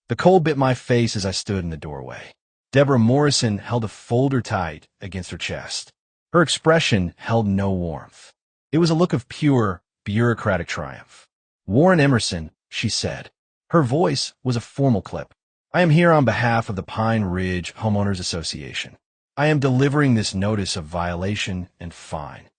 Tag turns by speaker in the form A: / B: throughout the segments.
A: The cold bit my face as I stood in the doorway. Deborah Morrison held a folder tight against her chest. Her expression held no warmth. It was a look of pure, bureaucratic triumph. "Warren Emerson," she said. Her voice was a formal clip. "I am here on behalf of the Pine Ridge Homeowners Association. I am delivering this notice of violation and fine."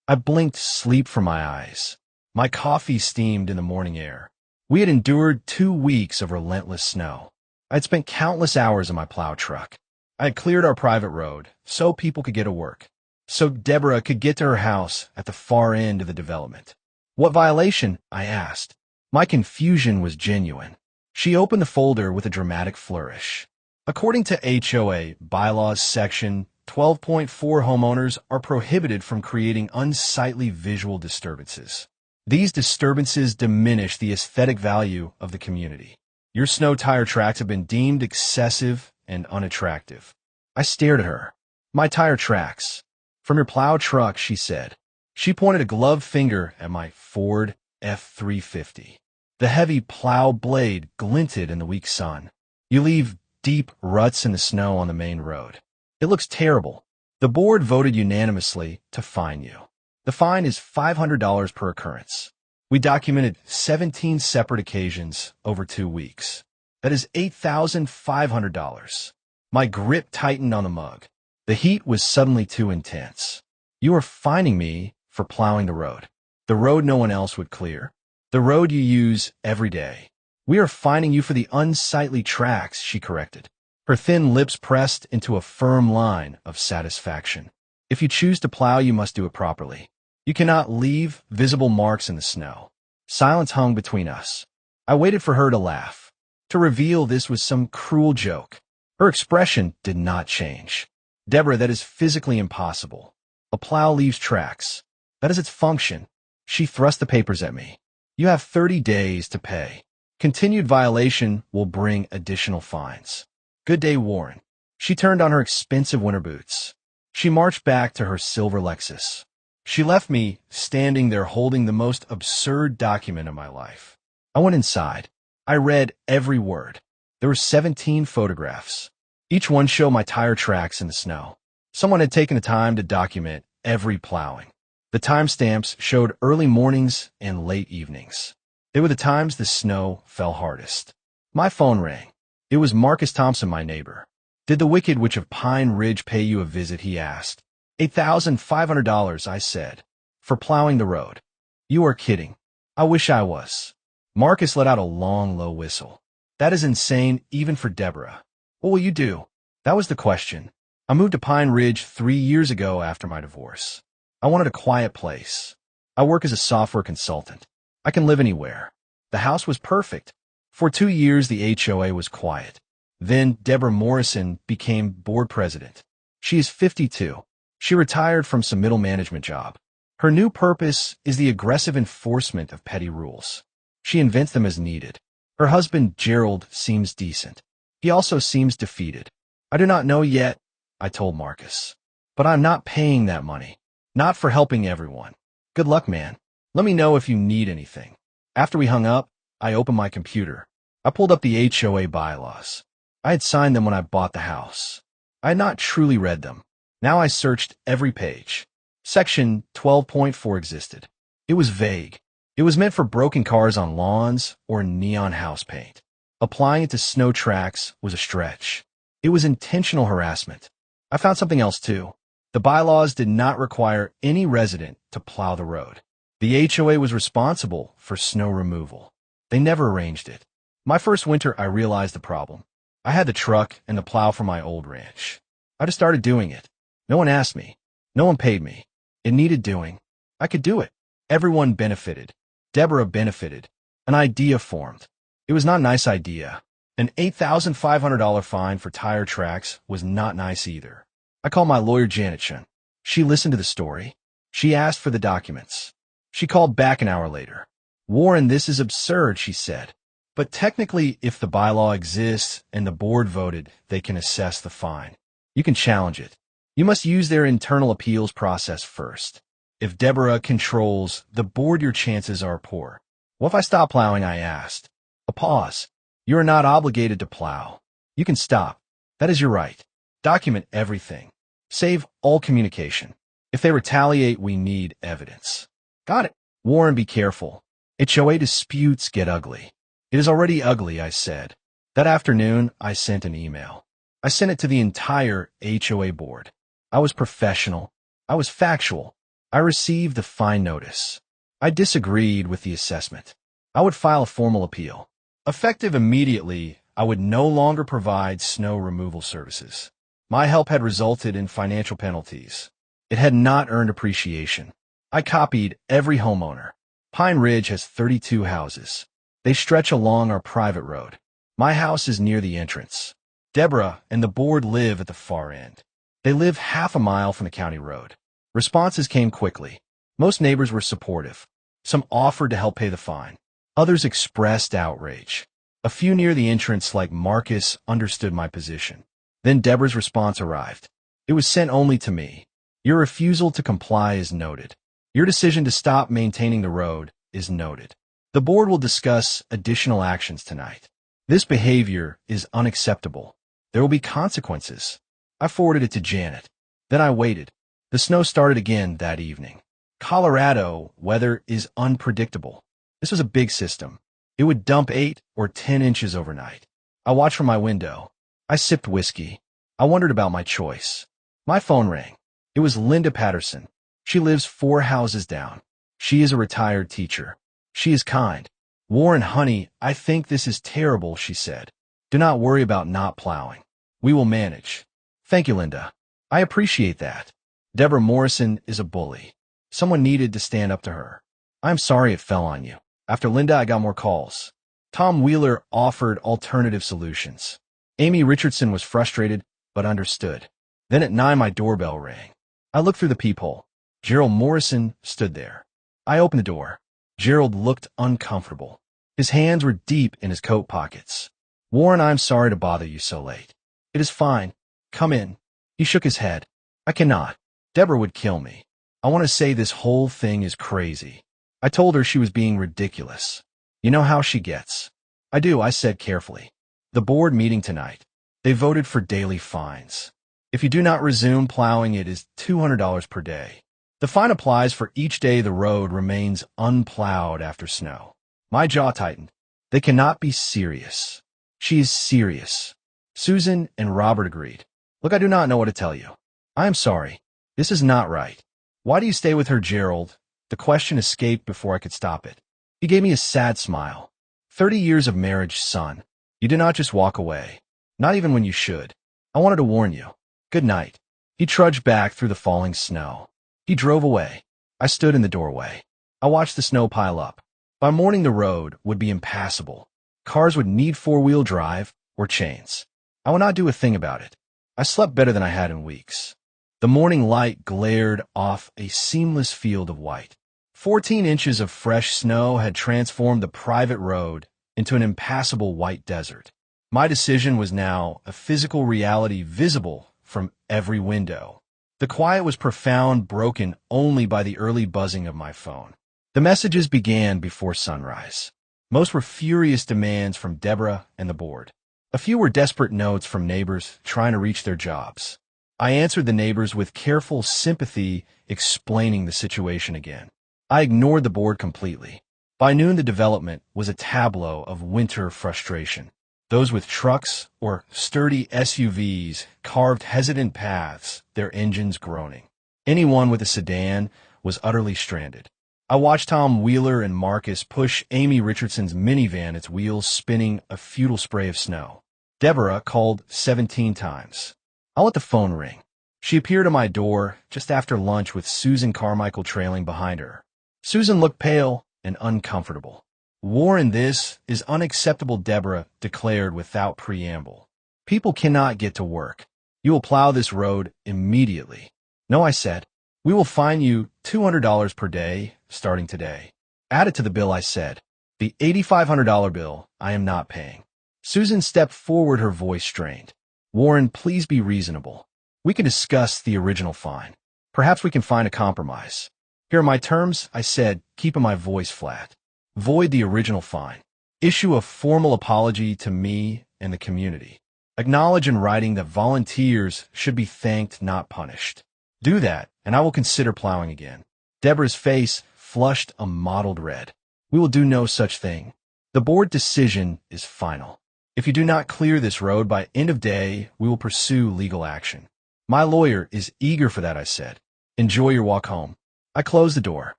A: I blinked sleep from my eyes. My coffee steamed in the morning air. We had endured 2 weeks of relentless snow. I had spent countless hours in my plow truck. I had cleared our private road so people could get to work, so Deborah could get to her house at the far end of the development. "What violation?" I asked. My confusion was genuine. She opened the folder with a dramatic flourish. "According to HOA bylaws section 12.4, homeowners are prohibited from creating unsightly visual disturbances. These disturbances diminish the aesthetic value of the community. Your snow tire tracks have been deemed excessive and unattractive." I stared at her. "My tire tracks? From your plow truck," she said. She pointed a gloved finger at my Ford F-350. The heavy plow blade glinted in the weak sun. "You leave deep ruts in the snow on the main road. It looks terrible. The board voted unanimously to fine you. The fine is $500 per occurrence. We documented 17 separate occasions over 2 weeks. That is $8,500. My grip tightened on the mug. The heat was suddenly too intense. "You are fining me for plowing the road. The road no one else would clear. The road you use every day. We are fining you for the unsightly tracks," she corrected. Her thin lips pressed into a firm line of satisfaction. "If you choose to plow, you must do it properly. You cannot leave visible marks in the snow." Silence hung between us. I waited for her to laugh, to reveal this was some cruel joke. Her expression did not change. "Deborah, that is physically impossible. A plow leaves tracks. That is its function." She thrust the papers at me. "You have 30 days to pay. Continued violation will bring additional fines. Good day, Warren." She turned on her expensive winter boots. She marched back to her silver Lexus. She left me standing there holding the most absurd document of my life. I went inside. I read every word. There were 17 photographs. Each one showed my tire tracks in the snow. Someone had taken the time to document every plowing. The timestamps showed early mornings and late evenings. They were the times the snow fell hardest. My phone rang. It was Marcus Thompson, my neighbor. "Did the Wicked Witch of Pine Ridge pay you a visit?" he asked. $8,500, I said, "for plowing the road." "You are kidding." "I wish I was." Marcus let out a long, low whistle. "That is insane, even for Deborah." "What will you do?" That was the question. I moved to Pine Ridge 3 years ago after my divorce. I wanted a quiet place. I work as a software consultant. I can live anywhere. The house was perfect. For 2 years, the HOA was quiet. Then Deborah Morrison became board president. She is 52. She retired from some middle management job. Her new purpose is the aggressive enforcement of petty rules. She invents them as needed. Her husband, Gerald, seems decent. He also seems defeated. "I do not know yet," I told Marcus. "But I'm not paying that money. Not for helping everyone. Good luck, man. Let me know if you need anything." After we hung up, I opened my computer. I pulled up the HOA bylaws. I had signed them when I bought the house. I had not truly read them. Now I searched every page. Section 12.4 existed. It was vague. It was meant for broken cars on lawns or neon house paint. Applying it to snow tracks was a stretch. It was intentional harassment. I found something else too. The bylaws did not require any resident to plow the road. The HOA was responsible for snow removal. They never arranged it. My first winter, I realized the problem. I had the truck and the plow from my old ranch. I just started doing it. No one asked me. No one paid me. It needed doing. I could do it. Everyone benefited. Deborah benefited. An idea formed. It was not a nice idea. An $8,500 fine for tire tracks was not nice either. I called my lawyer, Janet Chen. She listened to the story. She asked for the documents. She called back an hour later. "Warren, this is absurd," she said. "But technically, if the bylaw exists and the board voted, they can assess the fine. You can challenge it. You must use their internal appeals process first. If Deborah controls the board, your chances are poor." "What if I stop plowing?" I asked. A pause. You are not obligated to plow. You can stop. That is your right. Document everything. Save all communication. If they retaliate, we need evidence. Got it. Warren, be careful. HOA disputes get ugly. It is already ugly, I said. That afternoon, I sent an email. I sent it to the entire HOA board. I was professional. I was factual. I received the fine notice. I disagreed with the assessment. I would file a formal appeal. Effective immediately, I would no longer provide snow removal services. My help had resulted in financial penalties. It had not earned appreciation. I copied every homeowner. Pine Ridge has 32 houses. They stretch along our private road. My house is near the entrance. Deborah and the board live at the far end. They live half a mile from the county road. Responses came quickly. Most neighbors were supportive. Some offered to help pay the fine. Others expressed outrage. A few near the entrance, like Marcus, understood my position. Then Deborah's response arrived. It was sent only to me. Your refusal to comply is noted. Your decision to stop maintaining the road is noted. The board will discuss additional actions tonight. This behavior is unacceptable. There will be consequences. I forwarded it to Janet. Then I waited. The snow started again that evening. Colorado weather is unpredictable. This was a big system. It would dump 8 or 10 inches overnight. I watched from my window. I sipped whiskey. I wondered about my choice. My phone rang. It was Linda Patterson. She lives 4 houses down. She is a retired teacher. She is kind. Warren, honey, I think this is terrible, she said. Do not worry about not plowing. We will manage. Thank you, Linda. I appreciate that. Deborah Morrison is a bully. Someone needed to stand up to her. I'm sorry it fell on you. After Linda, I got more calls. Tom Wheeler offered alternative solutions. Amy Richardson was frustrated, but understood. Then at 9, my doorbell rang. I looked through the peephole. Gerald Morrison stood there. I opened the door. Gerald looked uncomfortable. His hands were deep in his coat pockets. Warren, I'm sorry to bother you so late. It is fine. Come in. He shook his head. I cannot. Deborah would kill me. I want to say this whole thing is crazy. I told her she was being ridiculous. You know how she gets. I do, I said carefully. The board meeting tonight. They voted for daily fines. If you do not resume plowing, it is $200 per day. The fine applies for each day the road remains unplowed after snow. My jaw tightened. They cannot be serious. She is serious. Susan and Robert agreed. Look, I do not know what to tell you. I am sorry. This is not right. Why do you stay with her, Gerald? The question escaped before I could stop it. He gave me a sad smile. 30 years of marriage, son. You do not just walk away. Not even when you should. I wanted to warn you. Good night. He trudged back through the falling snow. He drove away. I stood in the doorway. I watched the snow pile up. By morning, the road would be impassable. Cars would need 4-wheel drive or chains. I would not do a thing about it. I slept better than I had in weeks. The morning light glared off a seamless field of white. 14 inches of fresh snow had transformed the private road into an impassable white desert. My decision was now a physical reality visible from every window. The quiet was profound, broken only by the early buzzing of my phone. The messages began before sunrise. Most were furious demands from Deborah and the board. A few were desperate notes from neighbors trying to reach their jobs. I answered the neighbors with careful sympathy, explaining the situation again. I ignored the board completely. By noon, the development was a tableau of winter frustration. Those with trucks or sturdy SUVs carved hesitant paths, their engines groaning. Anyone with a sedan was utterly stranded. I watched Tom Wheeler and Marcus push Amy Richardson's minivan, its wheels spinning a futile spray of snow. Deborah called 17 times. I let the phone ring. She appeared at my door just after lunch with Susan Carmichael trailing behind her. Susan looked pale and uncomfortable. Warren, this is unacceptable, Deborah declared without preamble. People cannot get to work. You will plow this road immediately. No, I said. We will fine you $200 per day starting today. Add it to the bill, I said. The $8,500 bill I am not paying. Susan stepped forward, her voice strained. Warren, please be reasonable. We can discuss the original fine. Perhaps we can find a compromise. Here are my terms, I said, keeping my voice flat. Void the original fine. Issue a formal apology to me and the community. Acknowledge in writing that volunteers should be thanked, not punished. Do that, and I will consider plowing again. Deborah's face flushed a mottled red. We will do no such thing. The board decision is final. If you do not clear this road by end of day, we will pursue legal action. My lawyer is eager for that, I said. Enjoy your walk home. I closed the door.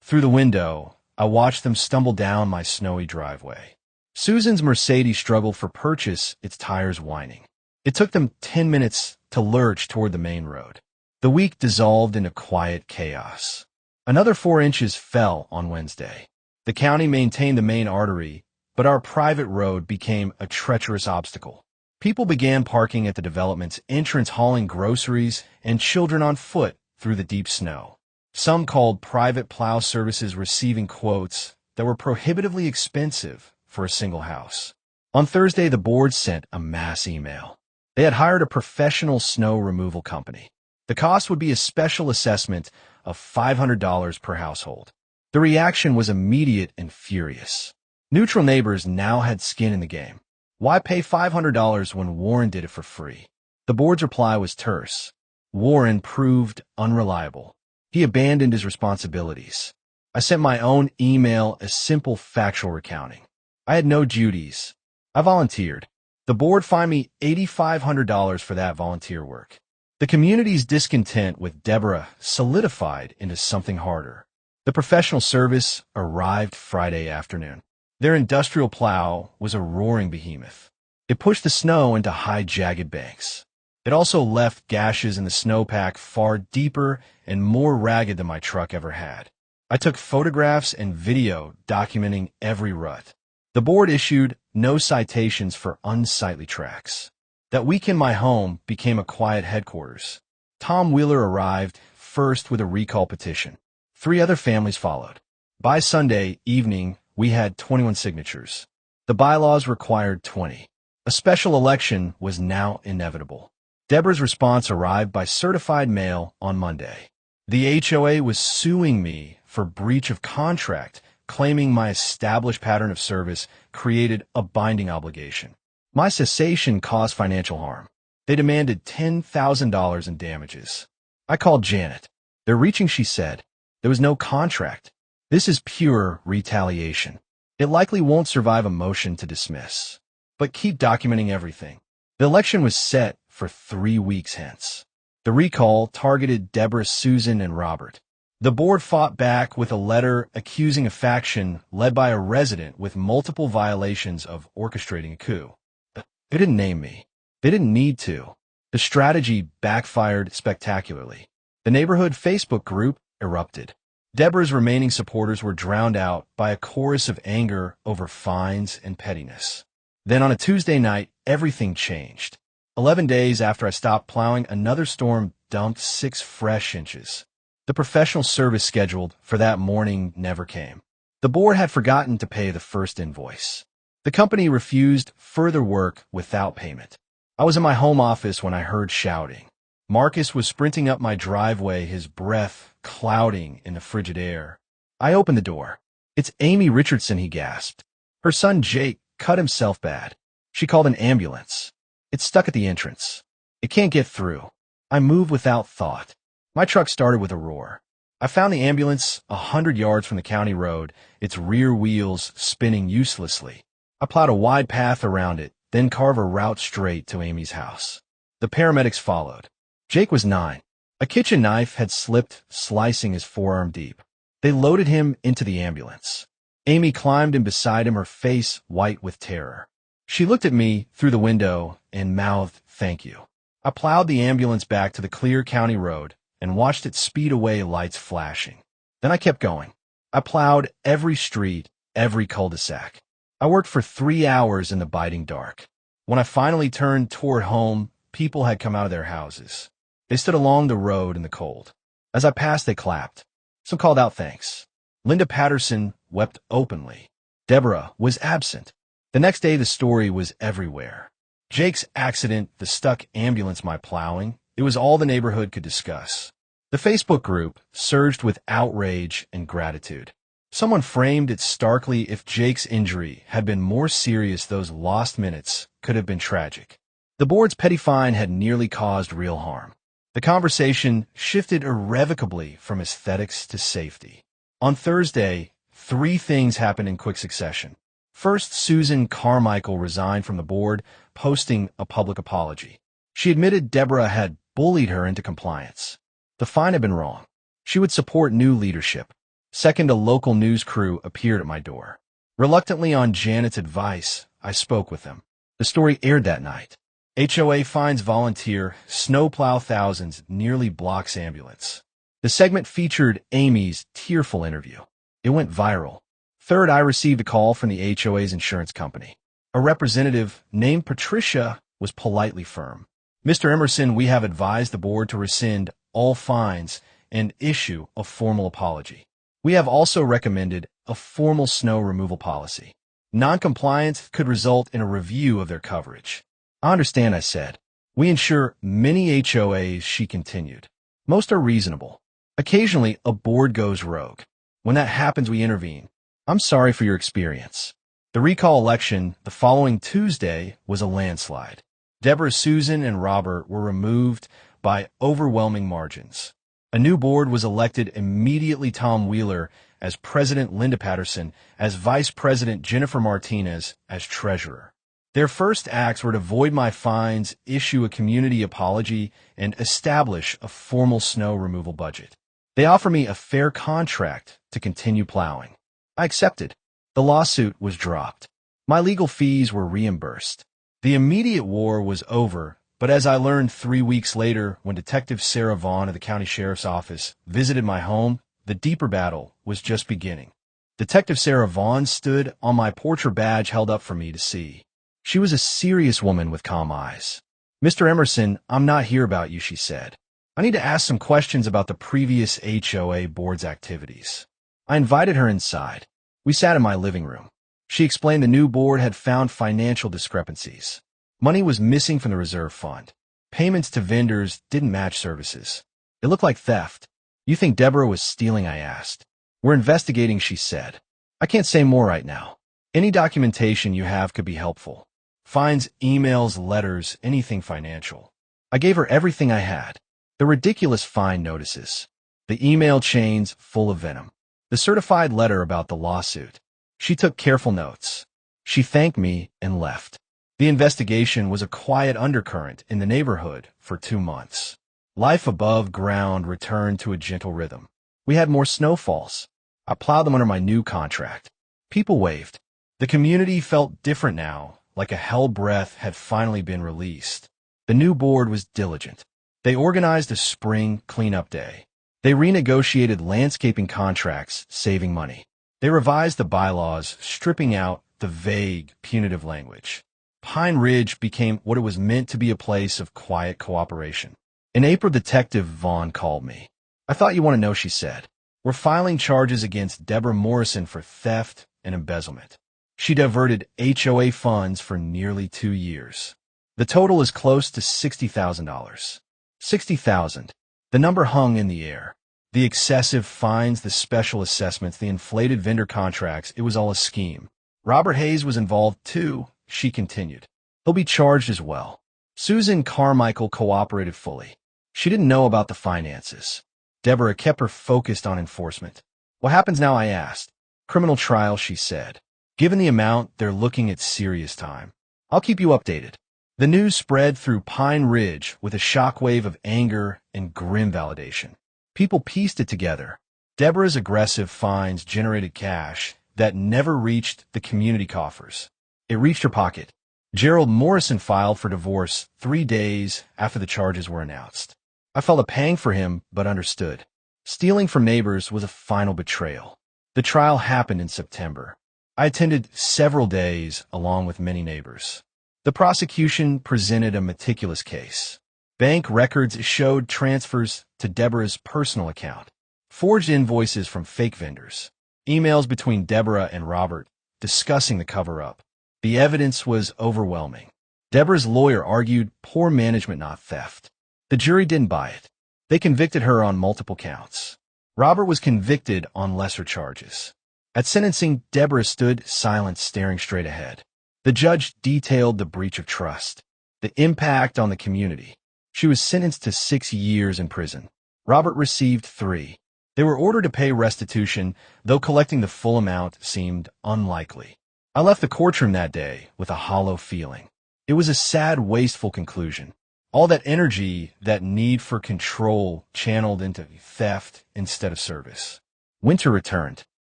A: Through the window, I watched them stumble down my snowy driveway. Susan's Mercedes struggled for purchase, its tires whining. It took them 10 minutes to lurch toward the main road. The week dissolved into quiet chaos. Another 4 inches fell on Wednesday. The county maintained the main artery, but our private road became a treacherous obstacle. People began parking at the development's entrance, hauling groceries, and children on foot through the deep snow. Some called private plow services, receiving quotes that were prohibitively expensive for a single house. On Thursday, the board sent a mass email. They had hired a professional snow removal company. The cost would be a special assessment of $500 per household. The reaction was immediate and furious. Neutral neighbors now had skin in the game. Why pay $500 when Warren did it for free? The board's reply was terse. Warren proved unreliable. He abandoned his responsibilities. I sent my own email, a simple factual recounting. I had no duties. I volunteered. The board fined me $8,500 for that volunteer work. The community's discontent with Deborah solidified into something harder. The professional service arrived Friday afternoon. Their industrial plow was a roaring behemoth. It pushed the snow into high, jagged banks. It also left gashes in the snowpack far deeper and more ragged than my truck ever had. I took photographs and video documenting every rut. The board issued no citations for unsightly tracks. That weekend, my home became a quiet headquarters. Tom Wheeler arrived first with a recall petition. 3 other families followed. By Sunday evening, we had 21 signatures. The bylaws required 20. A special election was now inevitable. Deborah's response arrived by certified mail on Monday. The HOA was suing me for breach of contract, claiming my established pattern of service created a binding obligation. My cessation caused financial harm. They demanded $10,000 in damages. I called Janet. They're reaching, she said. There was no contract. This is pure retaliation. It likely won't survive a motion to dismiss. But keep documenting everything. The election was set for 3 weeks hence. The recall targeted Deborah, Susan, and Robert. The board fought back with a letter accusing a faction led by a resident with multiple violations of orchestrating a coup. They didn't name me. They didn't need to. The strategy backfired spectacularly. The neighborhood Facebook group erupted. Deborah's remaining supporters were drowned out by a chorus of anger over fines and pettiness. Then on a Tuesday night, everything changed. 11 days after I stopped plowing, another storm dumped 6 fresh inches. The professional service scheduled for that morning never came. The board had forgotten to pay the first invoice. The company refused further work without payment. I was in my home office when I heard shouting. Marcus was sprinting up my driveway, his breath clouding in the frigid air. I opened the door. "It's Amy Richardson," he gasped. Her son Jake cut himself bad. She called an ambulance. It's stuck at the entrance. It can't get through. I moved without thought. My truck started with a roar. I found the ambulance 100 yards from the county road, its rear wheels spinning uselessly. I plowed a wide path around it, then carved a route straight to Amy's house. The paramedics followed. Jake was 9. A kitchen knife had slipped, slicing his forearm deep. They loaded him into the ambulance. Amy climbed in beside him, her face white with terror. She looked at me through the window and mouthed, "Thank you." I plowed the ambulance back to the clear county road and watched it speed away, lights flashing. Then I kept going. I plowed every street, every cul-de-sac. I worked for 3 hours in the biting dark. When I finally turned toward home, people had come out of their houses. They stood along the road in the cold. As I passed, they clapped. Some called out thanks. Linda Patterson wept openly. Deborah was absent. The next day, the story was everywhere. Jake's accident, the stuck ambulance, my plowing. It was all the neighborhood could discuss. The Facebook group surged with outrage and gratitude. Someone framed it starkly: if Jake's injury had been more serious, those lost minutes could have been tragic. The board's petty fine had nearly caused real harm. The conversation shifted irrevocably from aesthetics to safety. On Thursday, three things happened in quick succession. First, Susan Carmichael resigned from the board, posting a public apology. She admitted Deborah had bullied her into compliance. The fine had been wrong. She would support new leadership. Second, a local news crew appeared at my door. Reluctantly, on Janet's advice, I spoke with them. The story aired that night. HOA finds volunteer, snowplow thousands, nearly blocks ambulance. The segment featured Amy's tearful interview. It went viral. Third, I received a call from the HOA's insurance company. A representative named Patricia was politely firm. Mr. Emerson, we have advised the board to rescind all fines and issue a formal apology. We have also recommended a formal snow removal policy. Noncompliance could result in a review of their coverage. I understand, I said. We insure many HOAs, she continued. Most are reasonable. Occasionally, a board goes rogue. When that happens, we intervene. I'm sorry for your experience. The recall election the following Tuesday was a landslide. Deborah, Susan, and Robert were removed by overwhelming margins. A new board was elected immediately: Tom Wheeler as president, Linda Patterson as vice president, Jennifer Martinez as treasurer. Their first acts were to void my fines, issue a community apology, and establish a formal snow removal budget. They offered me a fair contract to continue plowing. I accepted. The lawsuit was dropped. My legal fees were reimbursed. The immediate war was over, but as I learned 3 weeks later, when Detective Sarah Vaughn of the county sheriff's office visited my home, the deeper battle was just beginning. Detective Sarah Vaughn stood on my porch, her badge held up for me to see. She was a serious woman with calm eyes. Mr. Emerson, I'm not here about you, she said. I need to ask some questions about the previous HOA board's activities. I invited her inside. We sat in my living room. She explained the new board had found financial discrepancies. Money was missing from the reserve fund. Payments to vendors didn't match services. It looked like theft. You think Deborah was stealing? I asked. We're investigating, she said. I can't say more right now. Any documentation you have could be helpful. Fines, emails, letters, anything financial. I gave her everything I had. The ridiculous fine notices. The email chains full of venom. The certified letter about the lawsuit. She took careful notes. She thanked me and left. The investigation was a quiet undercurrent in the neighborhood for 2 months. Life above ground returned to a gentle rhythm. We had more snowfalls. I plowed them under my new contract. People waved. The community felt different now, like a hell breath had finally been released. The new board was diligent. They organized a spring cleanup day. They renegotiated landscaping contracts, saving money. They revised the bylaws, stripping out the vague, punitive language. Pine Ridge became what it was meant to be: a place of quiet cooperation. In April, Detective Vaughn called me. I thought you want to know, she said. We're filing charges against Deborah Morrison for theft and embezzlement. She diverted HOA funds for nearly 2 years. The total is close to $60,000. $60,000. The number hung in the air. The excessive fines, the special assessments, the inflated vendor contracts, it was all a scheme. Robert Hayes was involved too, she continued. He'll be charged as well. Susan Carmichael cooperated fully. She didn't know about the finances. Deborah kept her focused on enforcement. What happens now? I asked. Criminal trial, she said. Given the amount, they're looking at serious time. I'll keep you updated. The news spread through Pine Ridge with a shockwave of anger and grim validation. People pieced it together. Deborah's aggressive fines generated cash that never reached the community coffers. It reached her pocket. Gerald Morrison filed for divorce 3 days after the charges were announced. I felt a pang for him, but understood. Stealing from neighbors was a final betrayal. The trial happened in September. I attended several days along with many neighbors. The prosecution presented a meticulous case. Bank records showed transfers to Deborah's personal account, forged invoices from fake vendors, emails between Deborah and Robert discussing the cover-up. The evidence was overwhelming. Deborah's lawyer argued poor management, not theft. The jury didn't buy it. They convicted her on multiple counts. Robert was convicted on lesser charges. At sentencing, Deborah stood silent, staring straight ahead. The judge detailed the breach of trust, the impact on the community. She was sentenced to 6 years in prison. Robert received 3. They were ordered to pay restitution, though collecting the full amount seemed unlikely. I left the courtroom that day with a hollow feeling. It was a sad, wasteful conclusion. All that energy, that need for control, channeled into theft instead of service. Winter returned.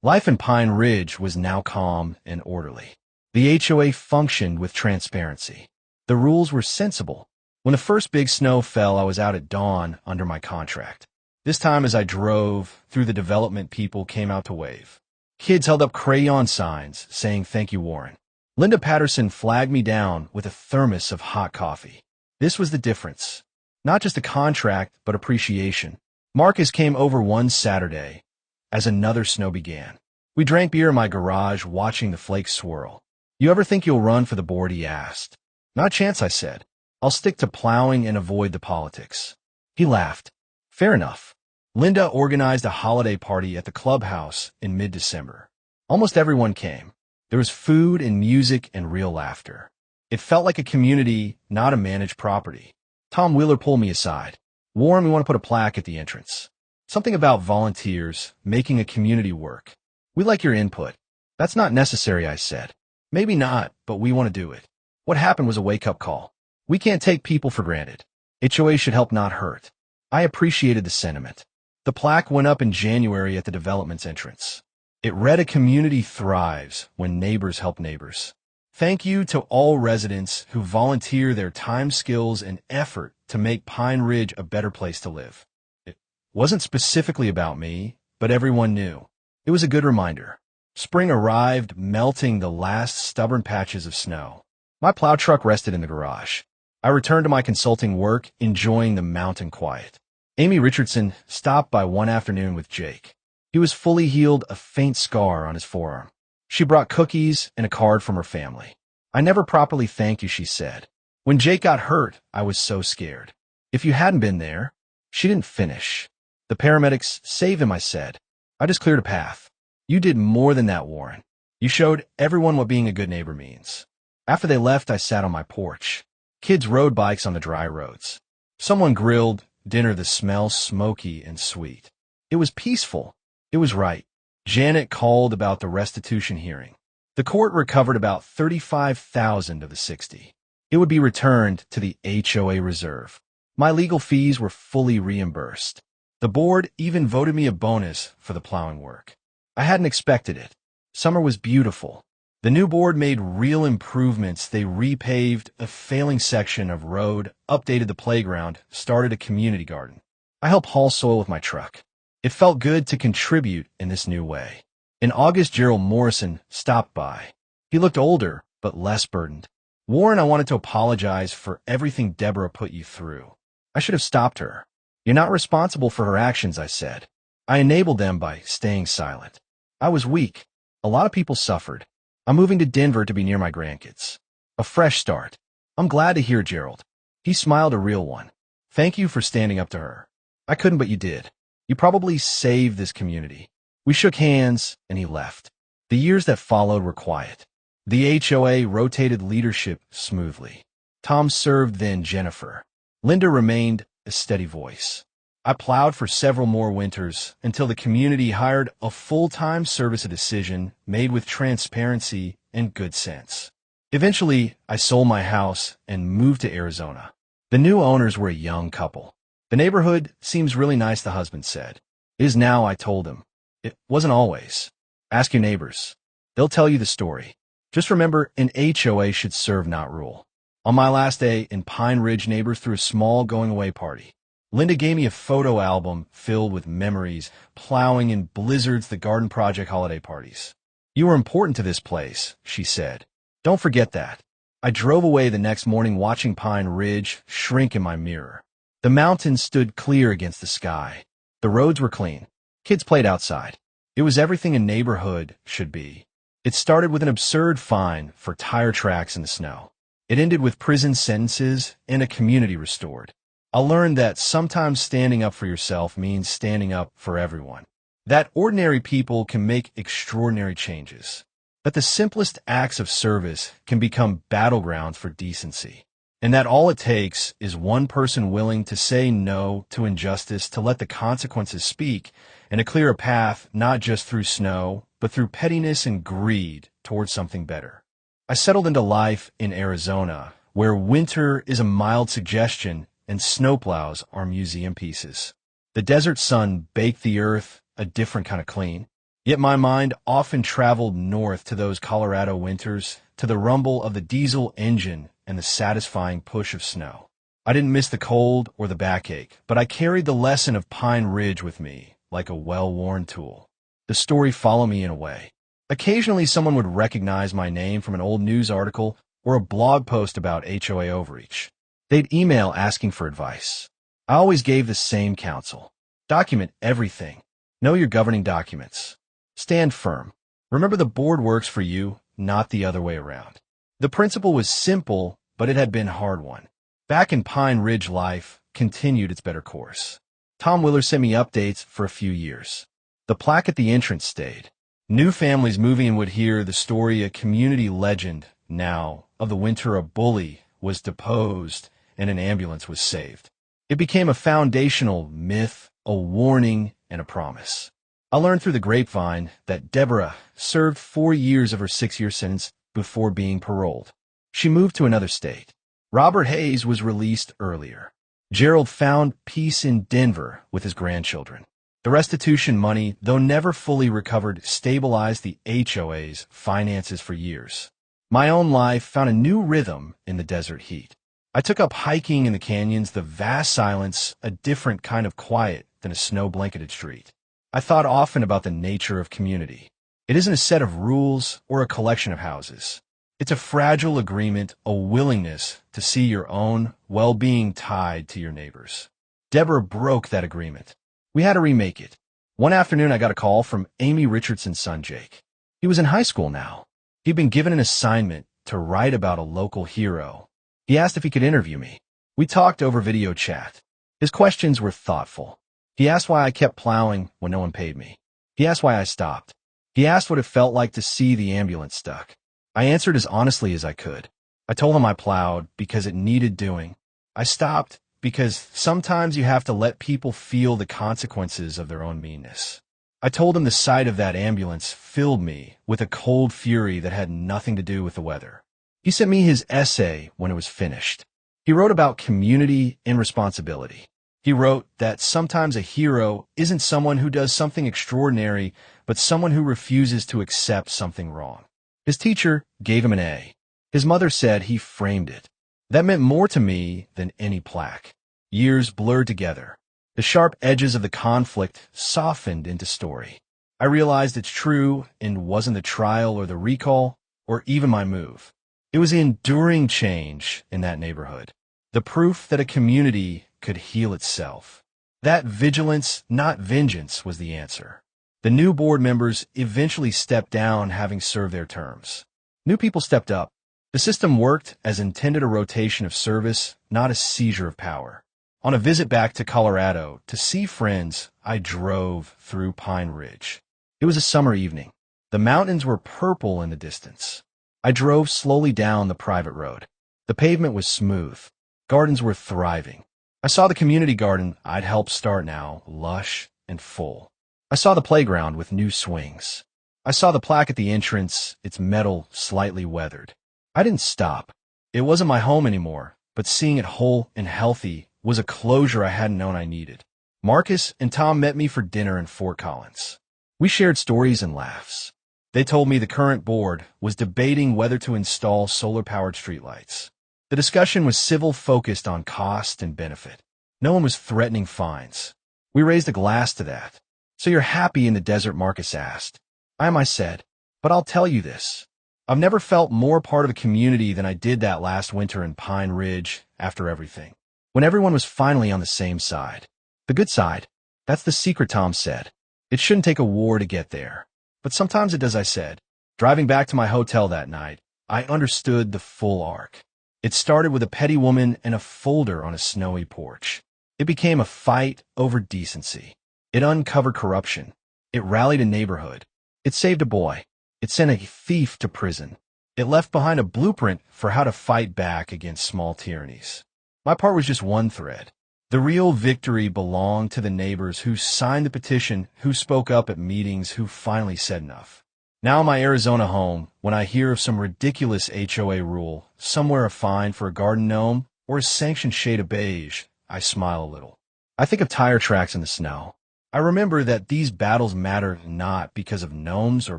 A: Life in Pine Ridge was now calm and orderly. The HOA functioned with transparency. The rules were sensible. When the first big snow fell, I was out at dawn under my contract. This time as I drove through the development, people came out to wave. Kids held up crayon signs saying, "Thank you, Warren." Linda Patterson flagged me down with a thermos of hot coffee. This was the difference. Not just a contract, but appreciation. Marcus came over one Saturday as another snow began. We drank beer in my garage, watching the flakes swirl. "You ever think you'll run for the board?" he asked. "Not a chance," I said. "I'll stick to plowing and avoid the politics." He laughed. "Fair enough." Linda organized a holiday party at the clubhouse in mid-December. Almost everyone came. There was food and music and real laughter. It felt like a community, not a managed property. Tom Wheeler pulled me aside. "Warren, we want to put a plaque at the entrance. Something about volunteers, making a community work. We like your input." "That's not necessary," I said. "Maybe not, but we want to do it." What happened was a wake-up call. We can't take people for granted. HOA should help, not hurt. I appreciated the sentiment. The plaque went up in January at the development's entrance. It read, "A community thrives when neighbors help neighbors. Thank you to all residents who volunteer their time, skills, and effort to make Pine Ridge a better place to live." It wasn't specifically about me, but everyone knew. It was a good reminder. Spring arrived, melting the last stubborn patches of snow. My plow truck rested in the garage. I returned to my consulting work, enjoying the mountain quiet. Amy Richardson stopped by one afternoon with Jake. He was fully healed, a faint scar on his forearm. She brought cookies and a card from her family. "I never properly thanked you," she said. "When Jake got hurt, I was so scared. If you hadn't been there..." She didn't finish. "The paramedics saved him," I said. "I just cleared a path." "You did more than that, Warren. You showed everyone what being a good neighbor means." After they left, I sat on my porch. Kids rode bikes on the dry roads. Someone grilled dinner, the smell smoky and sweet. It was peaceful. It was right. Janet called about the restitution hearing. The court recovered about $35,000 of the $60,000. It would be returned to the HOA reserve. My legal fees were fully reimbursed. The board even voted me a bonus for the plowing work. I hadn't expected it. Summer was beautiful. The new board made real improvements. They repaved a failing section of road, updated the playground, started a community garden. I helped haul soil with my truck. It felt good to contribute in this new way. In August, Gerald Morrison stopped by. He looked older, but less burdened. "Warren, I wanted to apologize for everything Deborah put you through. I should have stopped her." "You're not responsible for her actions," I said. "I enabled them by staying silent. I was weak. A lot of people suffered. I'm moving to Denver to be near my grandkids. A fresh start." "I'm glad to hear, Gerald." He smiled, a real one. "Thank you for standing up to her." "I couldn't, but you did. You probably saved this community." We shook hands, and he left. The years that followed were quiet. The HOA rotated leadership smoothly. Tom served, then Jennifer. Linda remained a steady voice. I plowed for several more winters until the community hired a full-time service, a decision made with transparency and good sense. Eventually, I sold my house and moved to Arizona. The new owners were a young couple. "The neighborhood seems really nice," the husband said. "It is now," I told him. "It wasn't always. Ask your neighbors. They'll tell you the story. Just remember, an HOA should serve, not rule." On my last day in Pine Ridge, neighbors threw a small going-away party. Linda gave me a photo album filled with memories, plowing in blizzards, the garden project, holiday parties. "You were important to this place," she said. "Don't forget that." I drove away the next morning, watching Pine Ridge shrink in my mirror. The mountains stood clear against the sky. The roads were clean. Kids played outside. It was everything a neighborhood should be. It started with an absurd fine for tire tracks in the snow. It ended with prison sentences and a community restored. I learned that sometimes standing up for yourself means standing up for everyone. that ordinary people can make extraordinary changes, that the simplest acts of service can become battlegrounds for decency, and that all it takes is one person willing to say no to injustice, to let the consequences speak, and to clear a path not just through snow, but through pettiness and greed towards something better. I settled into life in Arizona, where winter is a mild suggestion and snowplows are museum pieces. The desert sun baked the earth a different kind of clean, yet my mind often traveled north to those Colorado winters, to the rumble of the diesel engine and the satisfying push of snow. I didn't miss the cold or the backache, but I carried the lesson of Pine Ridge with me like a well-worn tool. The story followed me in a way. Occasionally someone would recognize my name from an old news article or a blog post about HOA overreach. They'd email asking for advice. I always gave the same counsel. Document everything. Know your governing documents. Stand firm. Remember, the board works for you, not the other way around. The principle was simple, but it had been hard won. Back in Pine Ridge, life continued its better course. Tom Willer sent me updates for a few years. The plaque at the entrance stayed. New families moving in would hear the story, a community legend now, of the winter a bully was deposed and an ambulance was saved. It became a foundational myth, a warning, and a promise. I learned through the grapevine that Deborah served 4 years of her 6-year sentence before being paroled. She moved to another state. Robert Hayes was released earlier. Gerald found peace in Denver with his grandchildren. The restitution money, though never fully recovered, stabilized the HOA's finances for years. My own life found a new rhythm in the desert heat. I took up hiking in the canyons, the vast silence, a different kind of quiet than a snow-blanketed street. I thought often about the nature of community. It isn't a set of rules or a collection of houses. It's a fragile agreement, a willingness to see your own well-being tied to your neighbors. Deborah broke that agreement. We had to remake it. One afternoon, I got a call from Amy Richardson's son, Jake. He was in high school now. He'd been given an assignment to write about a local hero. He asked if he could interview me. We talked over video chat. His questions were thoughtful. He asked why I kept plowing when no one paid me. He asked why I stopped. He asked what it felt like to see the ambulance stuck. I answered as honestly as I could. I told him I plowed because it needed doing. I stopped because sometimes you have to let people feel the consequences of their own meanness. I told him the sight of that ambulance filled me with a cold fury that had nothing to do with the weather. He sent me his essay when it was finished. He wrote about community and responsibility. He wrote that sometimes a hero isn't someone who does something extraordinary, but someone who refuses to accept something wrong. His teacher gave him an A. His mother said he framed it. That meant more to me than any plaque. Years blurred together. The sharp edges of the conflict softened into story. I realized it's true and wasn't the trial or the recall or even my move. It was the enduring change in that neighborhood. The proof that a community could heal itself. That vigilance, not vengeance, was the answer. The new board members eventually stepped down, having served their terms. New people stepped up. The system worked as intended, a rotation of service, not a seizure of power. On a visit back to Colorado to see friends, I drove through Pine Ridge. It was a summer evening. The mountains were purple in the distance. I drove slowly down the private road. The pavement was smooth. Gardens were thriving. I saw the community garden I'd helped start now, lush and full. I saw the playground with new swings. I saw the plaque at the entrance, its metal slightly weathered. I didn't stop. It wasn't my home anymore, but seeing it whole and healthy was a closure I hadn't known I needed. Marcus and Tom met me for dinner in Fort Collins. We shared stories and laughs. They told me the current board was debating whether to install solar-powered streetlights. The discussion was civil, focused on cost and benefit. No one was threatening fines. We raised a glass to that. "So you're happy in the desert?" Marcus asked. I said, "But I'll tell you this. I've never felt more part of a community than I did that last winter in Pine Ridge after everything. When everyone was finally on the same side. The good side. That's the secret," Tom said. "It shouldn't take a war to get there. But sometimes it does," I said. Driving back to my hotel that night, I understood the full arc. It started with a petty woman and a folder on a snowy porch. It became a fight over decency. It uncovered corruption. It rallied a neighborhood. It saved a boy. It sent a thief to prison. It left behind a blueprint for how to fight back against small tyrannies. My part was just one thread. The real victory belonged to the neighbors who signed the petition, who spoke up at meetings, who finally said enough. Now in my Arizona home, when I hear of some ridiculous HOA rule, somewhere a fine for a garden gnome, or a sanctioned shade of beige, I smile a little. I think of tire tracks in the snow. I remember that these battles matter not because of gnomes or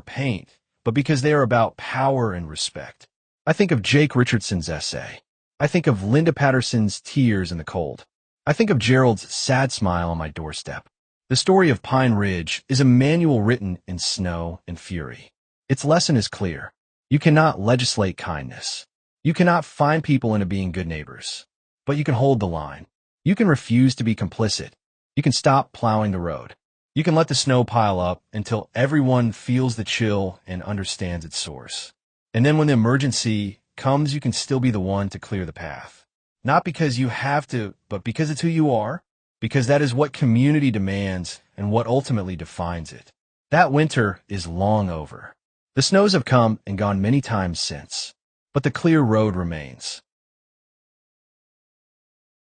A: paint, but because they are about power and respect. I think of Jake Richardson's essay. I think of Linda Patterson's tears in the cold. I think of Gerald's sad smile on my doorstep. The story of Pine Ridge is a manual written in snow and fury. Its lesson is clear. You cannot legislate kindness. You cannot fine people into being good neighbors. But you can hold the line. You can refuse to be complicit. You can stop plowing the road. You can let the snow pile up until everyone feels the chill and understands its source. And then when the emergency comes, you can still be the one to clear the path. Not because you have to, but because it's who you are. Because that is what community demands and what ultimately defines it. That winter is long over. The snows have come and gone many times since, but the clear road remains.